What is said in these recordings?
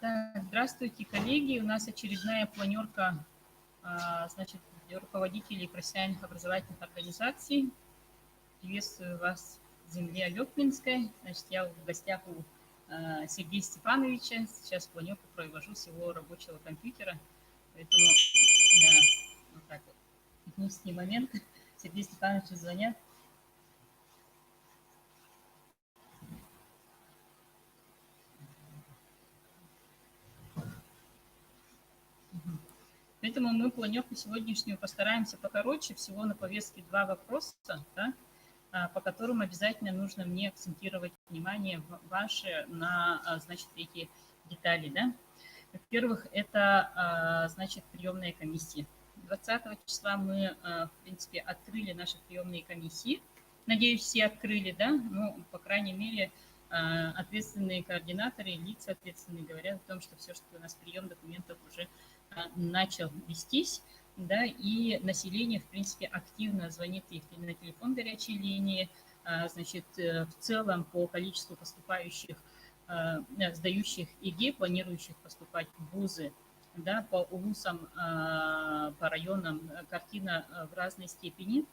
Так, здравствуйте, коллеги. У нас очередная планерка, значит, руководителей профессиональных образовательных организаций. Приветствую вас в земле Алёкминской. Значит, я в гостях у Сергея Степановича. Сейчас планерку провожу с его рабочего компьютера. Поэтому, да, вот так вот. Технический момент. Сергей Степанович звонят. Поэтому мы планерку сегодняшнюю постараемся покороче. Всего на повестке 2 вопроса, да, по которым обязательно нужно мне акцентировать внимание ваше на, значит, эти детали. Да. Во-первых, это, значит, приемная комиссия. 20 числа мы, в принципе, открыли наши приемные комиссии. Надеюсь, все открыли, да, ну, по крайней мере, ответственные координаторы, лица ответственные говорят о том, что все-таки у нас прием документов уже начал вестись, да, и население, в принципе, активно звонит и на телефон горячей линии, значит, в целом по количеству поступающих, сдающих ЕГЭ, планирующих поступать в вузы, да, по вузам, по районам картина в разной степени.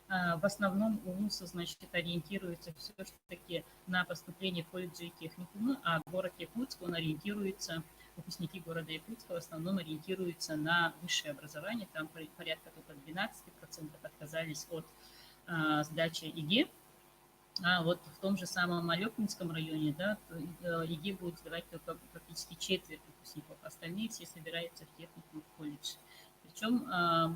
В основном УВУСы, значит, ориентируются все-таки на поступление в колледжи и техникумы, а город Якутск, он ориентируется, выпускники города Якутска в основном ориентируются на высшее образование, там порядка только 12% отказались от сдачи ЕГЭ. А вот в том же самом Алёкминском районе, да, ЕГЭ будут сдавать только практически четверть выпускников, остальные все собираются в техникум, в колледж. Причем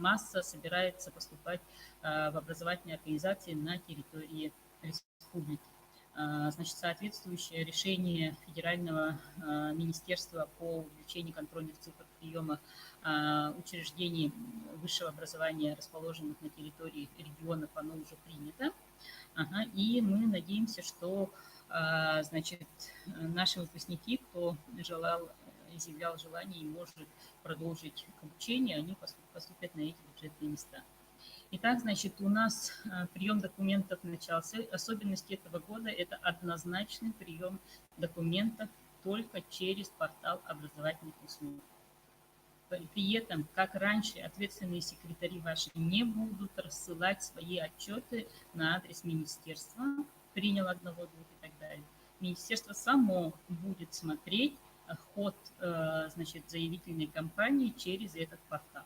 масса собирается поступать в образовательные организации на территории республики. Значит, соответствующее решение Федерального министерства по увеличению контрольных цифр приема учреждений высшего образования, расположенных на территории регионов, оно уже принято. Ага, и мы надеемся, что, значит, наши выпускники, кто изъявлял желание и может продолжить обучение, они поступят на эти бюджетные места. Итак, значит, у нас прием документов начался. Особенность этого года – это однозначный прием документов только через портал образовательных услуг. При этом, как раньше, ответственные секретари ваши не будут рассылать свои отчеты на адрес министерства, принял одного, двух и так далее. Министерство само будет смотреть ход, значит, заявительной кампании через этот портал.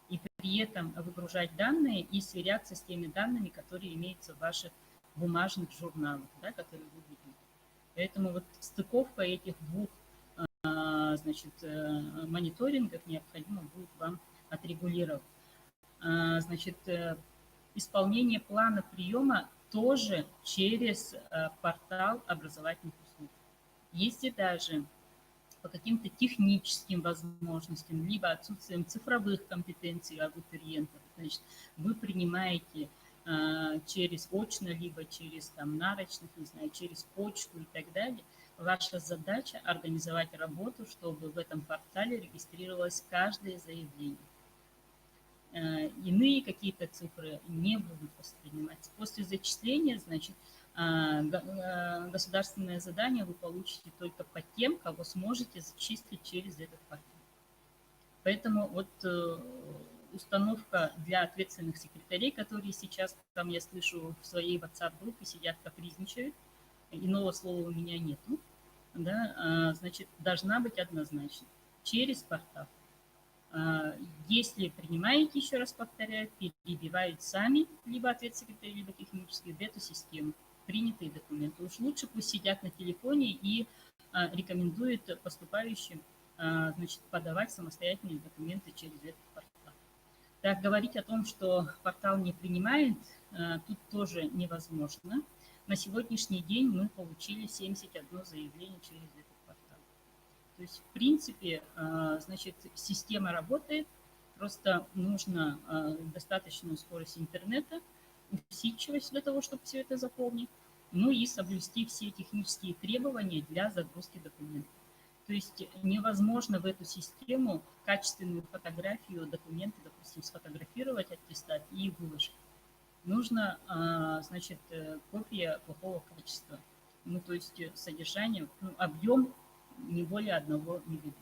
И при этом выгружать данные и сверяться с теми данными, которые имеются в ваших бумажных журналах, да, которые вы видите. Поэтому вот стыковка этих двух, значит, мониторингов необходимо будет вам отрегулировать. Значит, исполнение плана приема тоже через портал образовательных услуг. Если даже по каким-то техническим возможностям, либо отсутствием цифровых компетенций абитуриентов, значит, вы принимаете через очно, либо через там нарочных, не знаю, через почту и так далее. Ваша задача организовать работу, чтобы в этом портале регистрировалось каждое заявление. Иные какие-то цифры не будут восприниматься. После зачисления, значит, государственное задание вы получите только по тем, кого сможете зачислить через этот портал. Поэтому вот установка для ответственных секретарей, которые сейчас, там я слышу, в своей WhatsApp-группе сидят, капризничают, иного слова у меня нету, да, значит, должна быть однозначно через портал. Если принимаете, еще раз повторяю, перебивают сами, либо ответственные секретари, либо технические, в эту систему принятые документы. Уж лучше пусть сидят на телефоне и рекомендуют поступающим, значит, подавать самостоятельные документы через этот портал. Так, говорить о том, что портал не принимает, тут тоже невозможно. На сегодняшний день мы получили 71 заявление через этот портал. То есть, в принципе, значит, система работает, просто нужно достаточную скорость интернета, усидчивость для того, чтобы все это заполнить, ну и соблюсти все технические требования для загрузки документов. То есть невозможно в эту систему качественную фотографию документа, допустим, сфотографировать, аттестат и выложить. Нужно, значит, копия плохого качества. Ну, то есть содержание, ну, объем не более 1 мл.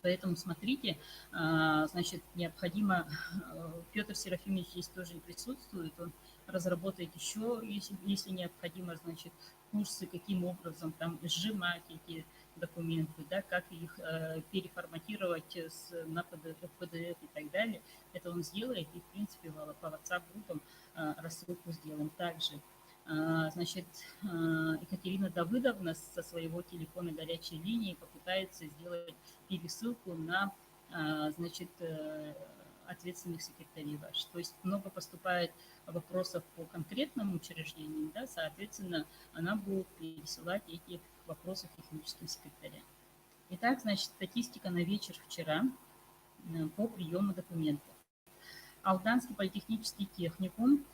Поэтому смотрите, значит, необходимо, Петр Серафимович здесь тоже и присутствует, он разработает еще, если необходимо, значит, курсы, каким образом там сжимать эти документы, да, как их переформатировать на PDF и так далее. Это он сделает, и, в принципе, по WhatsApp-группам рассылку сделаем также. Значит, Екатерина Давыдовна со своего телефона горячей линии попытается сделать пересылку на, значит, ответственных секретарей ваших. То есть много поступает вопросов по конкретным учреждениям, да, соответственно, она будет пересылать эти вопросы техническим секретарям. Итак, значит, статистика на вечер вчера по приему документов. Алданский политехнический техникум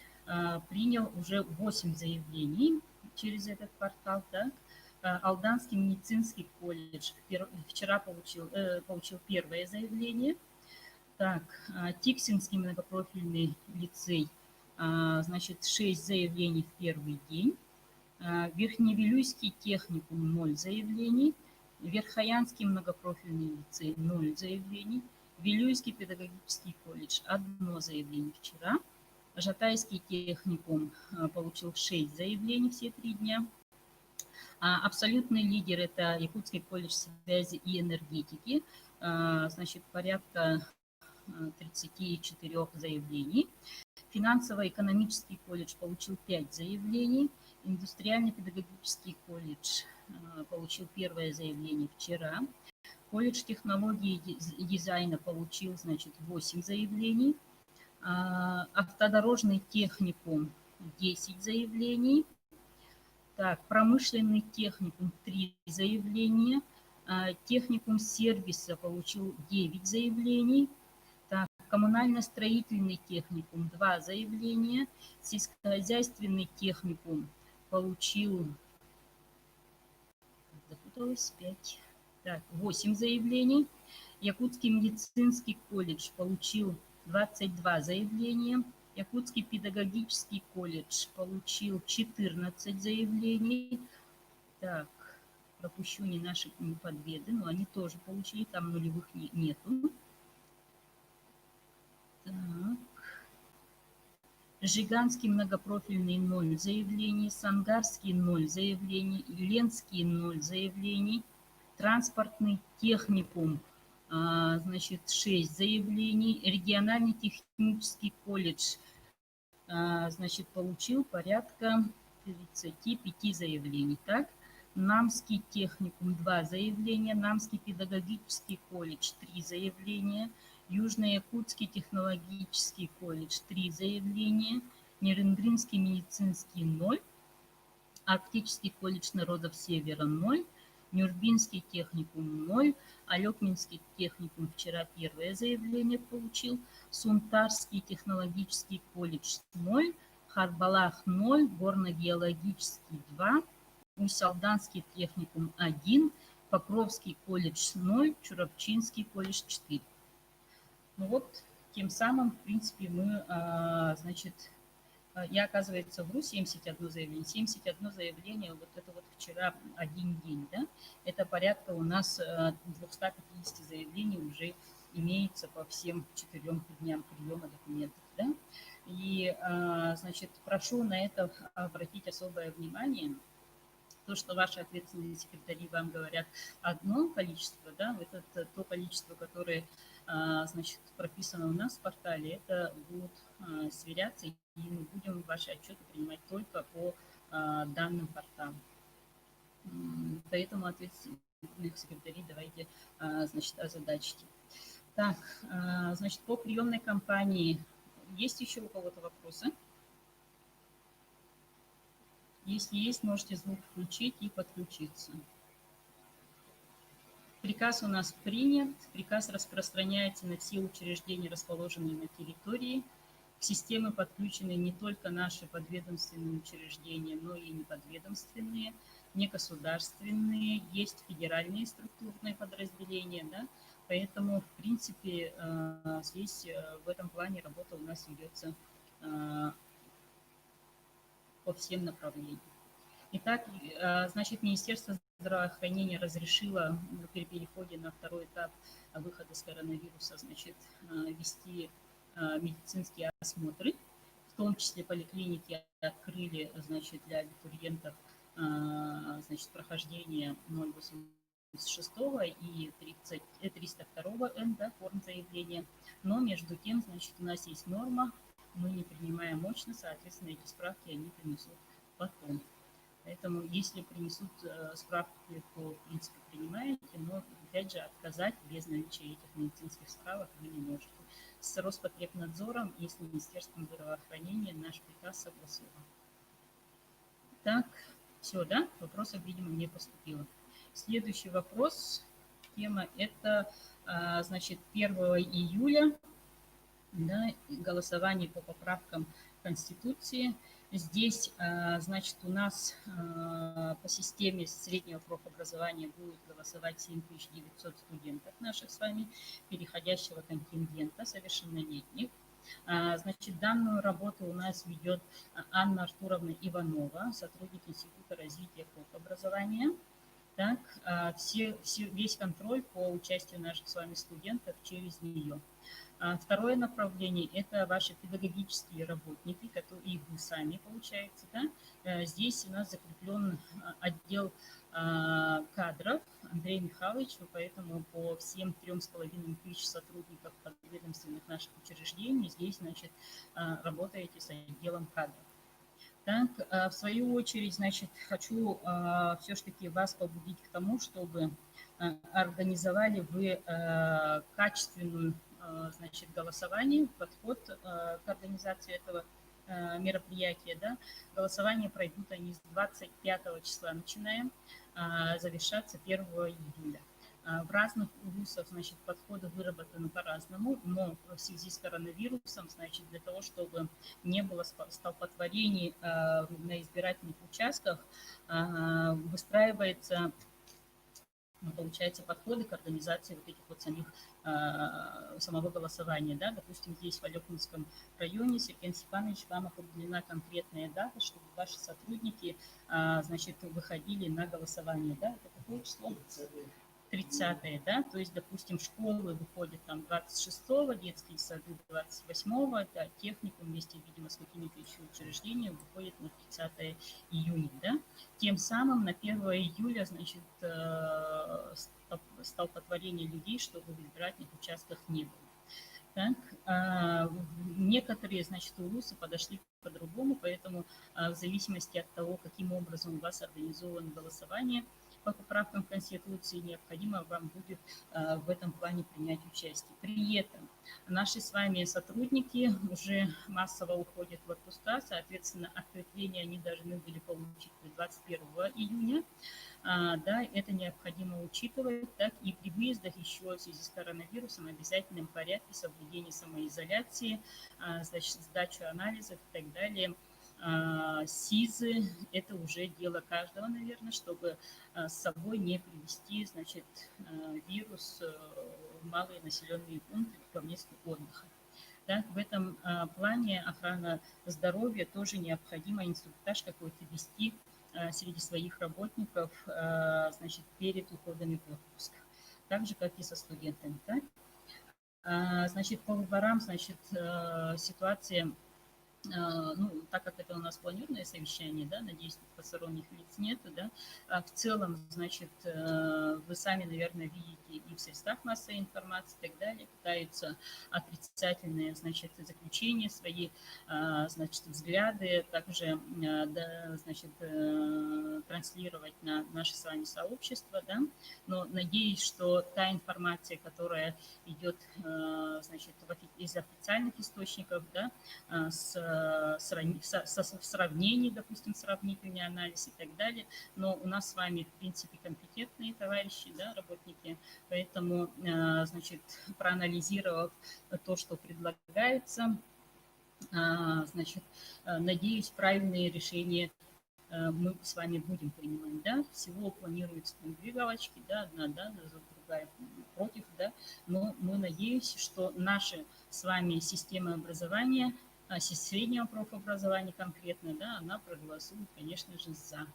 принял уже 8 заявлений через этот портал. Так. Алданский медицинский колледж вчера получил первое заявление. Так, Тиксинский многопрофильный лицей, значит, 6 заявлений в первый день. Верхневилюйский техникум 0 заявлений. Верхоянский многопрофильный лицей 0 заявлений. Вилюйский педагогический колледж 1 заявление вчера. Жатайский техникум получил 6 заявлений все 3 дня. Абсолютный лидер – это Якутский колледж связи и энергетики. Значит, порядка 34 заявлений. Финансово-экономический колледж получил 5 заявлений. Индустриальный педагогический колледж получил первое заявление вчера. Колледж технологии и дизайна получил, значит, 8 заявлений. Автодорожный техникум 10 заявлений. Так, промышленный техникум 3 заявления. Техникум сервиса получил 9 заявлений. Так, коммунально-строительный техникум 2 заявления. Сельскохозяйственный техникум получил 5. Так, 8 заявлений. Якутский медицинский колледж получил 22 заявления. Якутский педагогический колледж получил 14 заявлений. Так, пропущу не наши подведы, но они тоже получили, там нулевых нету. Так. Жиганский многопрофильный 0 заявлений, Сангарский 0 заявлений, Ленский 0 заявлений, транспортный техникум, значит, 6 заявлений, региональный технический колледж, значит, получил порядка 35 заявлений. Так, Намский техникум 2 заявления, Намский педагогический колледж 3 заявления, Южно-Якутский технологический колледж 3 заявления, Нерюнгринский медицинский 0, Арктический колледж народов Севера 0, Нюрбинский техникум 0, Алекминский техникум вчера первое заявление получил, Сунтарский технологический колледж 0, Харбалах 0, Горно-геологический 2, Усть-Алданский техникум 1, Покровский колледж 0, Чурапчинский колледж 4. Ну вот, тем самым, в принципе, мы, значит, я, оказывается, вру, 71 заявление. 71 заявление, вот это вот вчера один день, да, это порядка у нас 250 заявлений уже имеется по всем 4 дням приема документов, да. И, значит, прошу на это обратить особое внимание. То, что ваши ответственные секретари вам говорят одно количество, да, это то количество, которое, значит, прописано у нас в портале, это будут сверяться, и мы будем ваши отчеты принимать только по данным порталам. Поэтому ответственных секретарей давайте, значит, озадачьте. Так, значит, по приемной кампании есть еще у кого-то вопросы? Если есть, можете звук включить и подключиться. Приказ у нас принят. Приказ распространяется на все учреждения, расположенные на территории. К системе подключены не только наши подведомственные учреждения, но и неподведомственные, негосударственные, есть федеральные структурные подразделения. Да? Поэтому, в принципе, здесь в этом плане работа у нас ведется по всем направлениям. Итак, значит, Министерство здравоохранения разрешило при переходе на второй этап выхода с коронавируса, значит, вести медицинские осмотры, в том числе поликлиники открыли, значит, для абитуриентов, значит, прохождение 086 и 302 Н, да, форм заявления. Но между тем, значит, у нас есть норма, мы не принимаем очно, соответственно, эти справки они принесут потом. Поэтому, если принесут справки, то, в принципе, принимаете, но, опять же, отказать без наличия этих медицинских справок вы не можете. С Роспотребнадзором и с Министерством здравоохранения наш приказ согласован. Так, все, да? Вопросов, видимо, не поступило. Следующий вопрос, тема это, значит, 1 июля, да, голосование по поправкам Конституции. Здесь, значит, у нас по системе среднего профобразования будет голосовать 7900 студентов наших с вами, переходящего контингента совершеннолетних. Значит, данную работу у нас ведет Анна Артуровна Иванова, сотрудник Института развития профобразования. Так, весь контроль по участию наших с вами студентов через нее. Второе направление – это ваши педагогические работники, которые и вы сами, получается. Да? Здесь у нас закреплен отдел кадров Андрей Михайлович, поэтому по всем 3500 сотрудников подведомственных наших учреждений здесь, значит, работаете с отделом кадров. Так, в свою очередь, значит, хочу все-таки вас побудить к тому, чтобы организовали вы качественную, значит, голосование, подход к организации этого мероприятия. Да. Голосования пройдут они с 25 числа начинаем, завершаться 1 июля. В разных вузах, значит, подходы выработаны по-разному, но в связи с коронавирусом, значит, для того, чтобы не было столпотворений на избирательных участках, выстраивается, получается, подходы к организации вот этих вот самого голосования. Да? Допустим, здесь в Алекминском районе, Сергей Степанович, вам определена конкретная дата, чтобы ваши сотрудники, значит, выходили на голосование. Да? Это какое число? 30-е, да, то есть, допустим, школы выходят там 26-го, детские сады 28-го, да, техникум вместе, видимо, с какими-то еще учреждениями выходит на 30 июня, да. Тем самым на 1 июля, значит, столпотворение людей, чтобы в избирательных участках не было. Так, некоторые, значит, улусы подошли по-другому, поэтому в зависимости от того, каким образом у вас организовано голосование по поправкам Конституции, необходимо вам будет в этом плане принять участие. При этом наши с вами сотрудники уже массово уходят в отпуска, соответственно, открепление они должны были получить 21 июня. Да, это необходимо учитывать, так и при выездах еще в связи с коронавирусом в обязательном порядке соблюдение самоизоляции, значит, сдачу анализов и так далее. СИЗы – это уже дело каждого, наверное, чтобы с собой не привести, значит, вирус в малые населенные пункты по месту отдыха. Да, в этом плане охрана здоровья тоже необходимо инструктаж какой-то вести среди своих работников, значит, перед уходом в отпуск. Так же, как и со студентами. Да? Значит, по выборам, значит, ситуация, ну, так как это у нас планерное совещание, да, надеюсь, посторонних лиц нет, да, в целом, значит, вы сами, наверное, видите и в средствах массовой информации и так далее, пытаются отрицательные, значит, заключения свои, значит, взгляды, также, да, значит, транслировать на наше с вами сообщество, да, но надеюсь, что та информация, которая идет, значит, из официальных источников, да, в сравнении, допустим, сравнительный анализ и так далее. Но у нас с вами, в принципе, компетентные товарищи, да, работники, поэтому, значит, проанализировав то, что предлагается, значит, надеюсь, правильные решения мы с вами будем принимать, да, всего планируется там 2 галочки, да, одна, да, другая против, да, но мы надеемся, что наша с вами система образования, среднего профобразования конкретно, да, она проголосует, конечно же, за.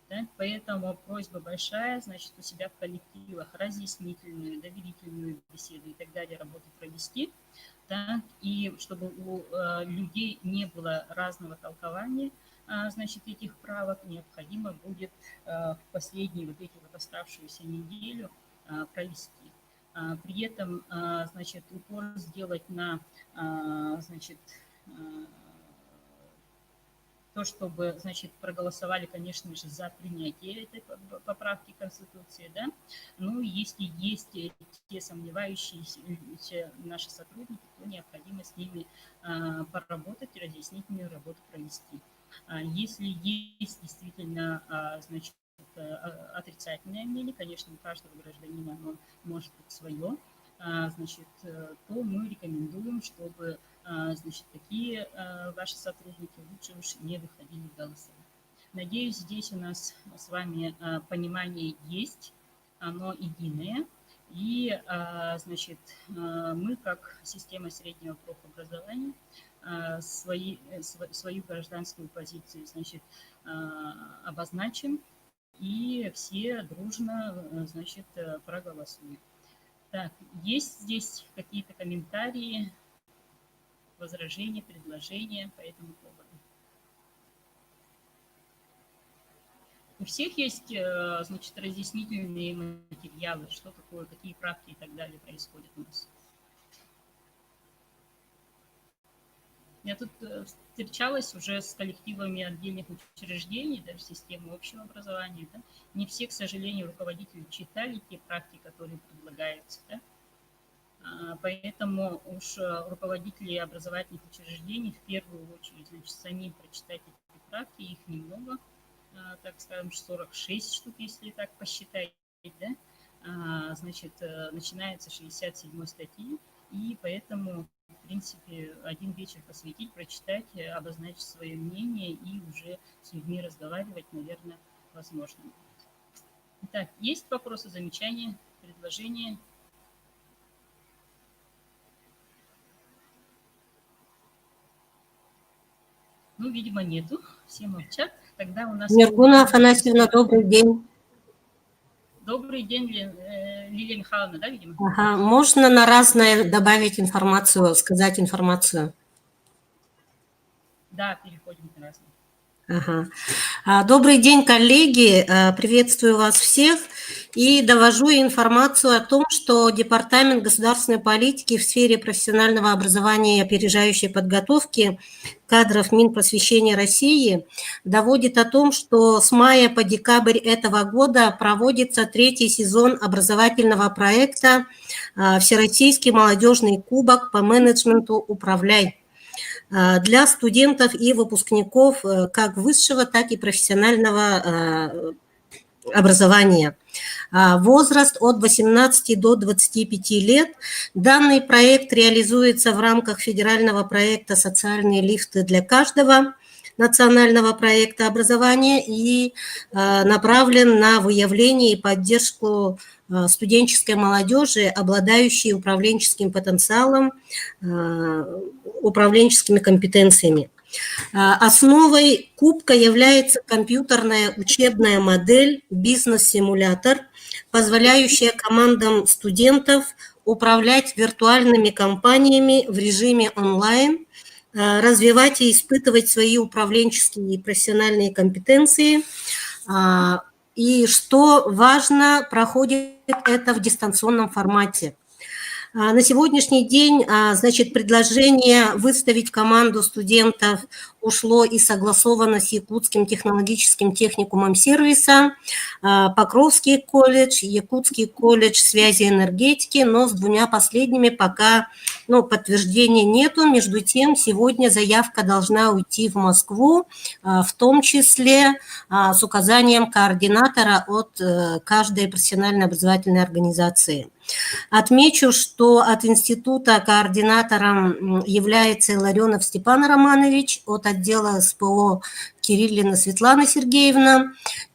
Да? Поэтому просьба большая, значит, у себя в коллективах разъяснительную, доверительную беседу и так далее работу провести, да? И чтобы у людей не было разного толкования, значит, этих правок, необходимо будет в последние вот эти вот оставшуюся неделю провести. При этом, значит, упор сделать на, значит, то, чтобы, значит, проголосовали, конечно же, за принятие этой поправки Конституции, да, ну, если есть те сомневающиеся наши сотрудники, то необходимо с ними поработать и разъяснительную работу провести. Если есть действительно, значит, отрицательное мнение, конечно, у каждого гражданина оно может быть свое, значит, то мы рекомендуем, чтобы, значит, такие ваши сотрудники лучше уж не выходили в голосование. Надеюсь, здесь у нас с вами понимание есть, оно единое. И, значит, мы, как система среднего профобразования, свою гражданскую позицию, значит, обозначим, и все дружно, значит, проголосуют. Так, есть здесь какие-то комментарии, возражения, предложения по этому поводу? У всех есть, значит, разъяснительные материалы, что такое, какие правки и так далее происходят у нас. Я тут встречалась уже с коллективами отдельных учреждений, даже системы общего образования. Да? Не все, к сожалению, руководители читали те правки, которые предлагаются. Да? Поэтому уж руководители образовательных учреждений в первую очередь, значит, самим прочитать эти правки, их немного, так скажем, 46 штук, если так посчитать, да? Значит, начинается 67 статьи, и поэтому, в принципе, один вечер посвятить, прочитать, обозначить свое мнение и уже с людьми разговаривать, наверное, возможно. Итак, есть вопросы, замечания, предложения? Ну, видимо, нету. Все молчат. Тогда у нас... Миргуна Афанасьевна, добрый день. Добрый день, Лилия Михайловна, да, видимо? Ага. Можно на разное добавить информацию, сказать информацию? Да, переходим на разное. Ага. Добрый день, коллеги. Приветствую вас всех. И довожу информацию о том, что Департамент государственной политики в сфере профессионального образования и опережающей подготовки кадров Минпросвещения России доводит о том, что с мая по декабрь этого года проводится 3-й сезон образовательного проекта «Всероссийский молодежный кубок по менеджменту «Управляй» для студентов и выпускников как высшего, так и профессионального образования. Возраст от 18 до 25 лет. Данный проект реализуется в рамках федерального проекта «Социальные лифты для каждого», национального проекта образования и направлен на выявление и поддержку студенческой молодежи, обладающей управленческим потенциалом, управленческими компетенциями. Основой кубка является компьютерная учебная модель «Бизнес-симулятор», позволяющая командам студентов управлять виртуальными компаниями в режиме онлайн, развивать и испытывать свои управленческие и профессиональные компетенции. И, что важно, проходит это в дистанционном формате. На сегодняшний день, значит, предложение выставить команду студентов ушло и согласовано с Якутским технологическим техникумом сервиса, Покровский колледж, Якутский колледж связи и энергетики, но с двумя последними пока подтверждения нету. Между тем, сегодня заявка должна уйти в Москву, в том числе с указанием координатора от каждой профессиональной образовательной организации. Отмечу, что от института координатором является Илларионов Степан Романович, от отдела СПО Кириллина Светлана Сергеевна.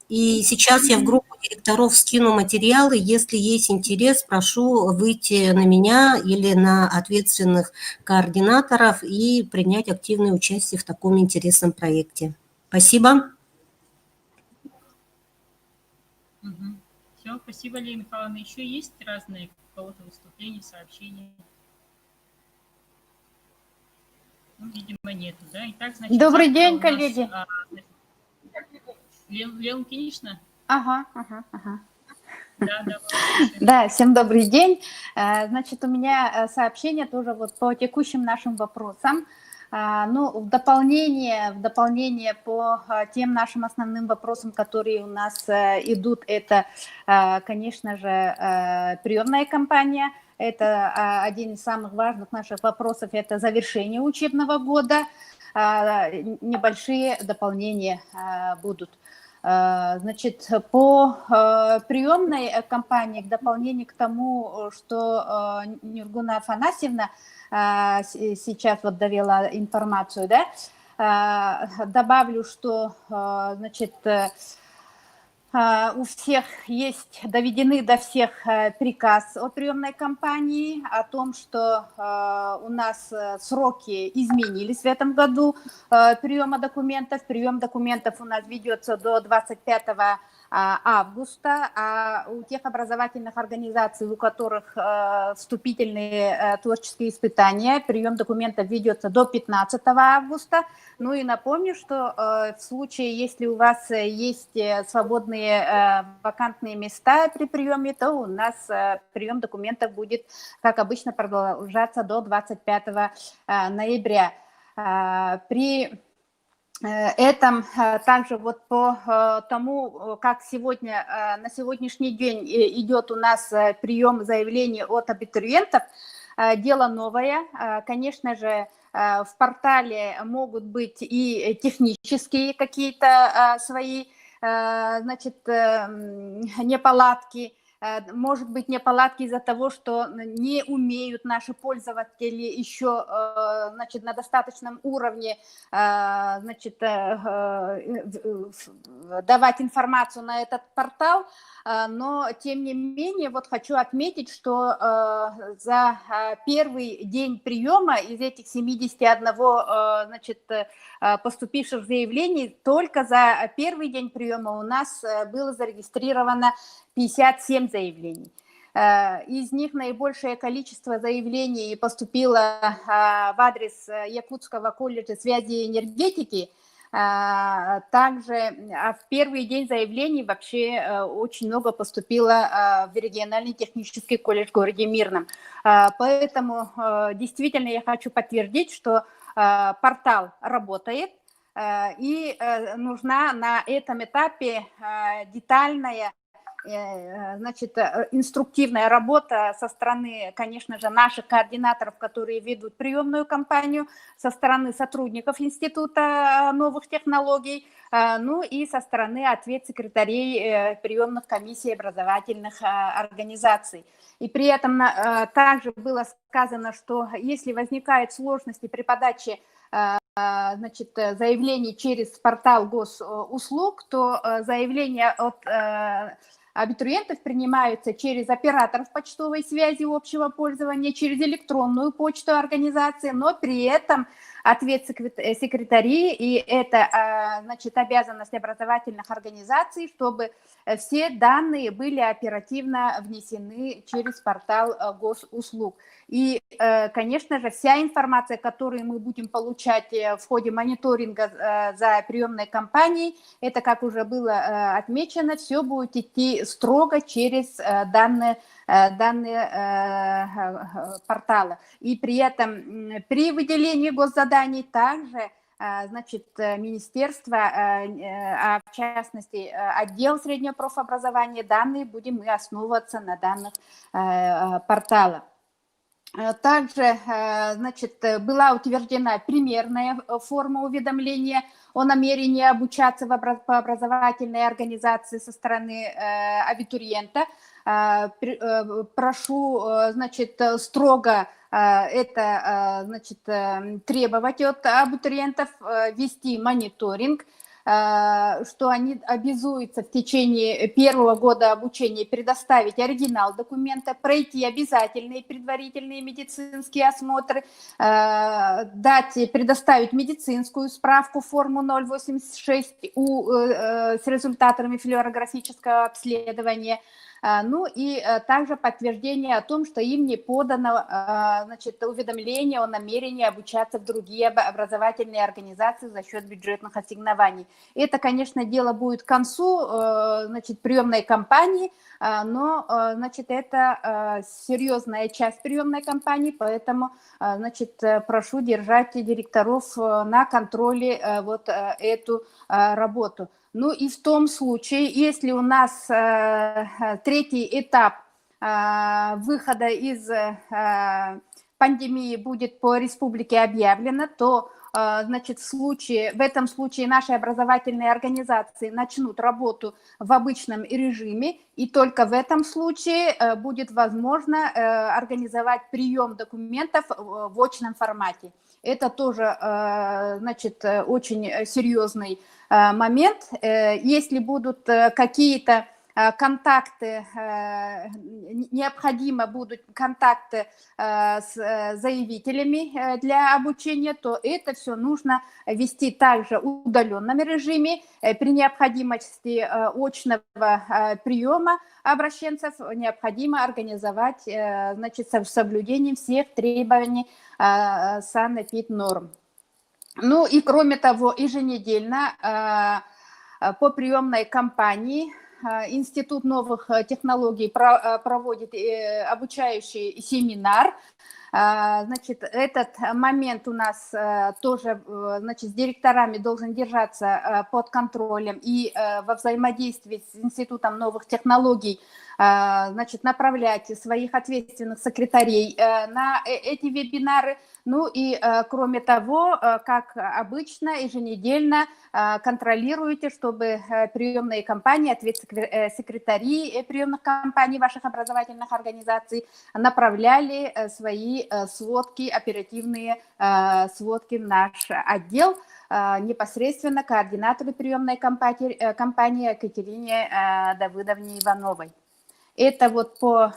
И сейчас я в группу директоров скину материалы. Если есть интерес, прошу выйти на меня или на ответственных координаторов и принять активное участие в таком интересном проекте. Спасибо. Все, спасибо, Лена Михайловна. Еще есть разные у кого-то выступления, сообщения? Ну, видимо, нету, да? Итак, значит, Добрый завтра день, у нас, коллеги. Лена Ильинична? Ага. Да, да, слушаем. Да, всем добрый день. Значит, у меня сообщение тоже вот по текущим нашим вопросам. Ну, в дополнение по тем нашим основным вопросам, которые у нас идут, это, конечно же, приемная кампания. Это один из самых важных наших вопросов, это завершение учебного года. Небольшие дополнения будут. Значит, по приемной кампании, в дополнение к тому, что Нургуна Афанасьевна сейчас вот довела информацию, да, добавлю, что, значит, у всех есть, доведены до всех приказ о приемной кампании, о том, что у нас сроки изменились в этом году приема документов. Прием документов у нас ведется до 25 августа, а у тех образовательных организаций, у которых вступительные творческие испытания, прием документов ведется до 15 августа. Ну и напомню, что в случае, если у вас есть свободные вакантные места при приеме, то у нас прием документов будет, как обычно, продолжаться до 25 ноября. При этом также вот по тому, как сегодня, на сегодняшний день идет у нас прием заявлений от абитуриентов, дело новое. Конечно же, в портале могут быть и технические какие-то свои, значит, неполадки. Может быть, неполадки из-за того, что не умеют наши пользователи еще, значит, на достаточном уровне, значит, давать информацию на этот портал, но, тем не менее, вот хочу отметить, что за первый день приема из этих 71, значит, поступивших заявлений, только за первый день приема у нас было зарегистрировано 57 заявлений. Из них наибольшее количество заявлений поступило в адрес Якутского колледжа связи и энергетики. Также в первый день заявлений вообще очень много поступило в региональный технический колледж в городе Мирном. Поэтому действительно я хочу подтвердить, что портал работает, и нужна на этом этапе детальная, значит, инструктивная работа со стороны, конечно же, наших координаторов, которые ведут приемную кампанию, со стороны сотрудников Института новых технологий, ну и со стороны ответ-секретарей приемных комиссий образовательных организаций. И при этом также было сказано, что если возникают сложности при подаче, значит, заявлений через портал госуслуг, то заявления от абитуриентов принимаются через операторов почтовой связи общего пользования, через электронную почту организации, но при этом ответ секретарей, и это, значит, обязанность образовательных организаций, чтобы все данные были оперативно внесены через портал госуслуг. И, конечно же, вся информация, которую мы будем получать в ходе мониторинга за приемной кампанией, это, как уже было отмечено, все будет идти строго через данные портала. И при этом при выделении госзаданий также, значит, министерство, а в частности отдел среднего профобразования, данные будем мы основываться на данных портала. Также, значит, была утверждена примерная форма уведомления о намерении обучаться по образовательной организации со стороны абитуриента. Прошу, значит, строго это, значит, требовать от абитуриентов, вести мониторинг, что они обязуются в течение первого года обучения предоставить оригинал документа, пройти обязательные предварительные медицинские осмотры, предоставить медицинскую справку, форму 086 с результатами флюорографического обследования. Ну и также подтверждение о том, что им не подано уведомление о намерении обучаться в другие образовательные организации за счет бюджетных ассигнований. Это, конечно, дело будет к концу приемной кампании, но это серьезная часть приемной кампании, поэтому прошу держать директоров на контроле вот эту работу. Ну и в том случае, если у нас третий этап выхода из пандемии будет по республике объявлено, то в этом случае наши образовательные организации начнут работу в обычном режиме, и только в этом случае будет возможно организовать прием документов в очном формате. Это тоже, очень серьезный момент. Если будут какие-то контакты, необходимо будут контакты с заявителями для обучения, то это все нужно вести также в удаленном режиме. При необходимости очного приема обращенцев необходимо организовать с соблюдением всех требований санэпиднорм. Ну и кроме того, еженедельно по приемной кампании Институт новых технологий проводит обучающий семинар. Этот момент у нас тоже с директорами должен держаться под контролем и во взаимодействии с Институтом новых технологий направлять своих ответственных секретарей на эти вебинары. Ну и кроме того, как обычно, еженедельно контролируйте, чтобы приемные кампании, секретари приемных кампаний ваших образовательных организаций направляли свои сводки, оперативные сводки в наш отдел, непосредственно координатору приемной кампании Екатерине Давыдовне Ивановой. Это вот по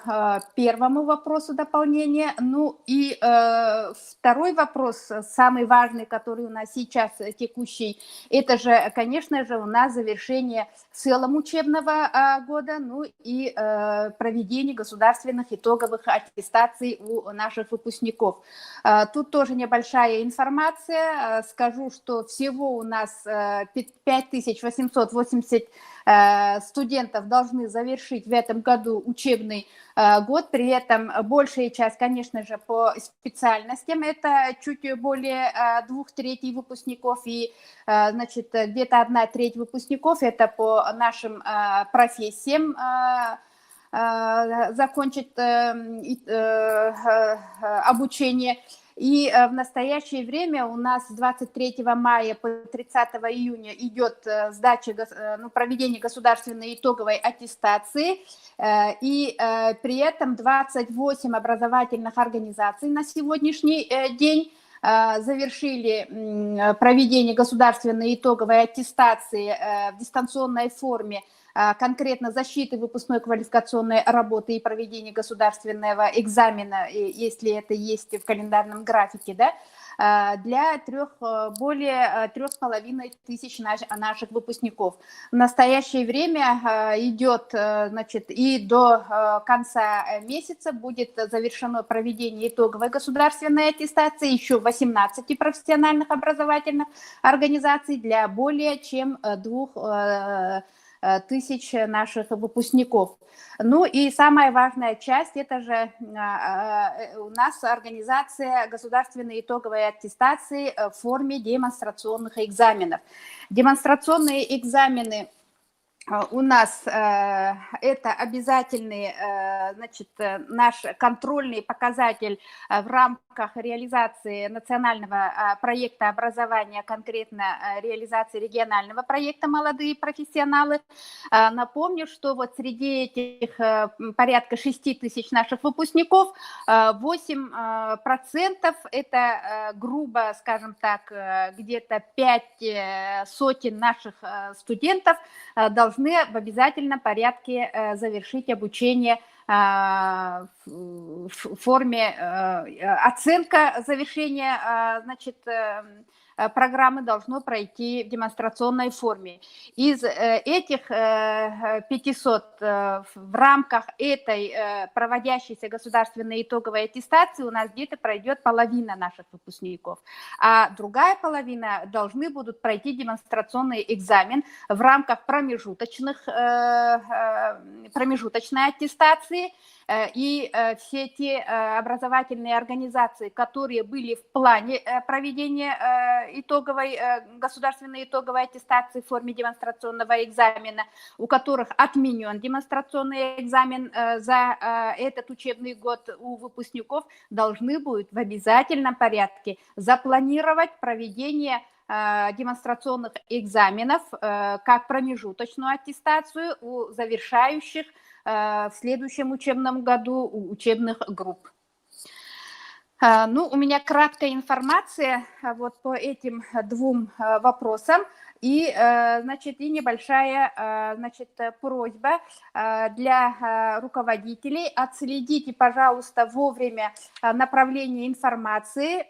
первому вопросу дополнения. Ну и второй вопрос, самый важный, который у нас сейчас текущий, это же, конечно же, у нас завершение в целом учебного года, ну и проведение государственных итоговых аттестаций у наших выпускников. Тут тоже небольшая информация. Скажу, что всего у нас 5880 студентов должны завершить в этом году учебный год, при этом большая часть, конечно же, по специальностям, это чуть более 2/3 выпускников, и, где-то 1/3 выпускников, это по нашим профессиям, закончит обучение. И в настоящее время у нас с 23 мая по 30 июня идет проведение государственной итоговой аттестации, и при этом 28 образовательных организаций на сегодняшний день завершили проведение государственной итоговой аттестации в дистанционной форме, конкретно защиты выпускной квалификационной работы и проведения государственного экзамена, если это есть в календарном графике, да, для более 3500 наших выпускников. В настоящее время идет, и до конца месяца будет завершено проведение итоговой государственной аттестации еще 18 профессиональных образовательных организаций для более чем 2000 наших выпускников. Ну и самая важная часть, это же у нас организация государственной итоговой аттестации в форме демонстрационных экзаменов. Демонстрационные экзамены у нас это обязательный, значит, наш контрольный показатель в рамках реализации национального проекта образования, конкретно реализации регионального проекта «Молодые профессионалы». Напомню, что вот среди этих порядка 6 тысяч наших выпускников 8% это, грубо скажем так, где-то 5 сотен наших студентов должны в обязательном порядке завершить обучение в форме оценка завершения, значит, программы должно пройти в демонстрационной форме. Из этих 500 в рамках этой проводящейся государственной итоговой аттестации у нас где-то пройдет половина наших выпускников, а другая половина должны будут пройти демонстрационный экзамен в рамках промежуточной аттестации. И все те образовательные организации, которые были в плане проведения государственной итоговой аттестации в форме демонстрационного экзамена, у которых отменен демонстрационный экзамен за этот учебный год, у выпускников должны будут в обязательном порядке запланировать проведение демонстрационных экзаменов как промежуточную аттестацию у завершающих в следующем учебном году учебных групп. Ну, у меня краткая информация вот по этим двум вопросам. И, значит, и небольшая, значит, просьба для руководителей. Отследите, пожалуйста, вовремя направление информации.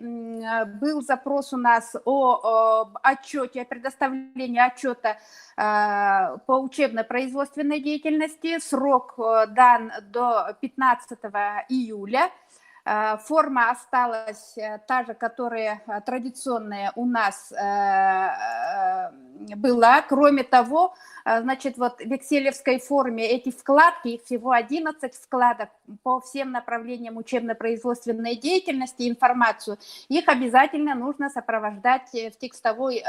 Был запрос у нас о отчете, о предоставлении отчета по учебно-производственной деятельности. Срок дан до 15 июля. Форма осталась та же, которая традиционная у нас была. Кроме того, значит, вот в экселевской форме эти вкладки, их всего 11 вкладок по всем направлениям учебно-производственной деятельности, информацию, их обязательно нужно сопровождать в текстовой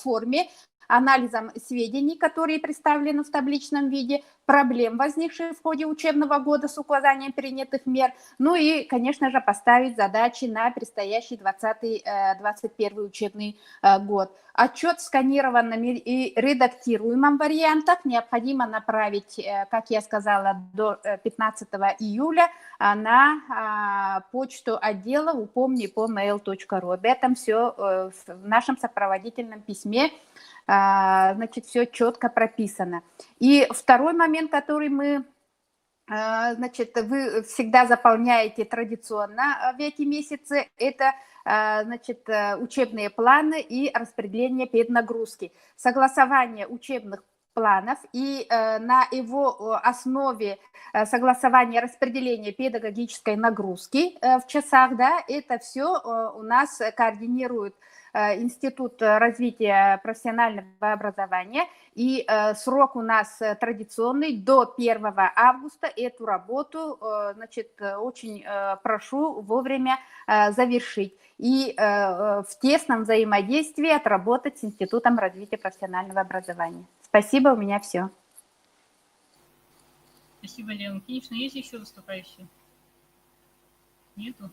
форме анализом сведений, которые представлены в табличном виде, проблем, возникших в ходе учебного года с указанием принятых мер, ну и, конечно же, поставить задачи на предстоящий 2020-2021 учебный год. Отчет в сканированном и редактируемом вариантах необходимо направить, как я сказала, до 15 июля на почту отдела upomni@mail.ru. Об этом все в нашем сопроводительном письме, значит, все четко прописано. И второй момент, который мы, значит, вы всегда заполняете традиционно в эти месяцы, это, значит, учебные планы и распределение педнагрузки. Согласование учебных планов и на его основе согласование распределения педагогической нагрузки в часах, да, это все у нас координирует Институт развития профессионального образования, и срок у нас традиционный до 1 августа. Эту работу, значит, очень прошу вовремя завершить и в тесном взаимодействии отработать с Институтом развития профессионального образования. Спасибо, у меня все. Спасибо, Лена. Конечно, есть еще выступающие? Нету?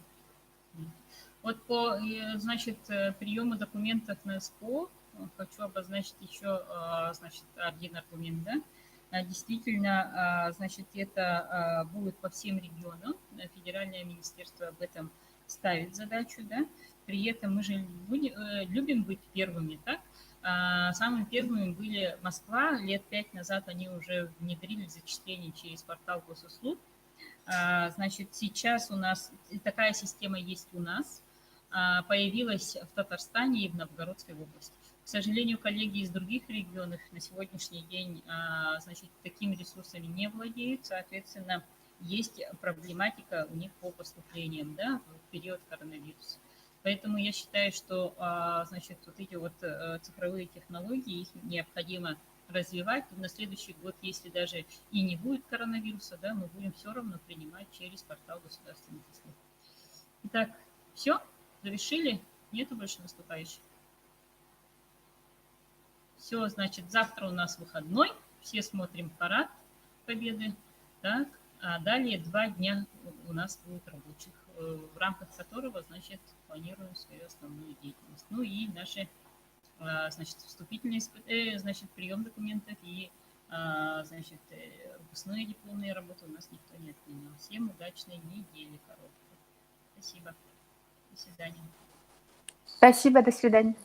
Нет. Вот по, значит, приему документов на СПО хочу обозначить еще, значит, один аргумент, да. Действительно, значит, это будет по всем регионам. Федеральное министерство об этом ставит задачу, да. При этом мы же любим быть первыми, так? Самыми первыми были Москва. Лет 5 назад они уже внедрили зачисление через портал госуслуг. Значит, сейчас у нас такая система есть у нас. Появилась в Татарстане и в Новгородской области. К сожалению, коллеги из других регионов на сегодняшний день, значит, такими ресурсами не владеют. Соответственно, есть проблематика у них по поступлениям, да, в период коронавируса. Поэтому я считаю, что, значит, вот эти вот цифровые технологии, их необходимо развивать. На следующий год, если даже и не будет коронавируса, да, мы будем все равно принимать через портал государственных услуг. Итак, все? Завершили? Нету больше выступающих? Все, значит, завтра у нас выходной. все смотрим парад Победы, так, а далее 2 дня у нас будет рабочих, в рамках которого, значит, планируем свою основную деятельность. Ну и наши, значит, вступительные, значит, прием документов и, значит, выпускные дипломные работы у нас никто не отменял. Всем удачной недели короткой. Спасибо. До свидания. Спасибо, до свидания.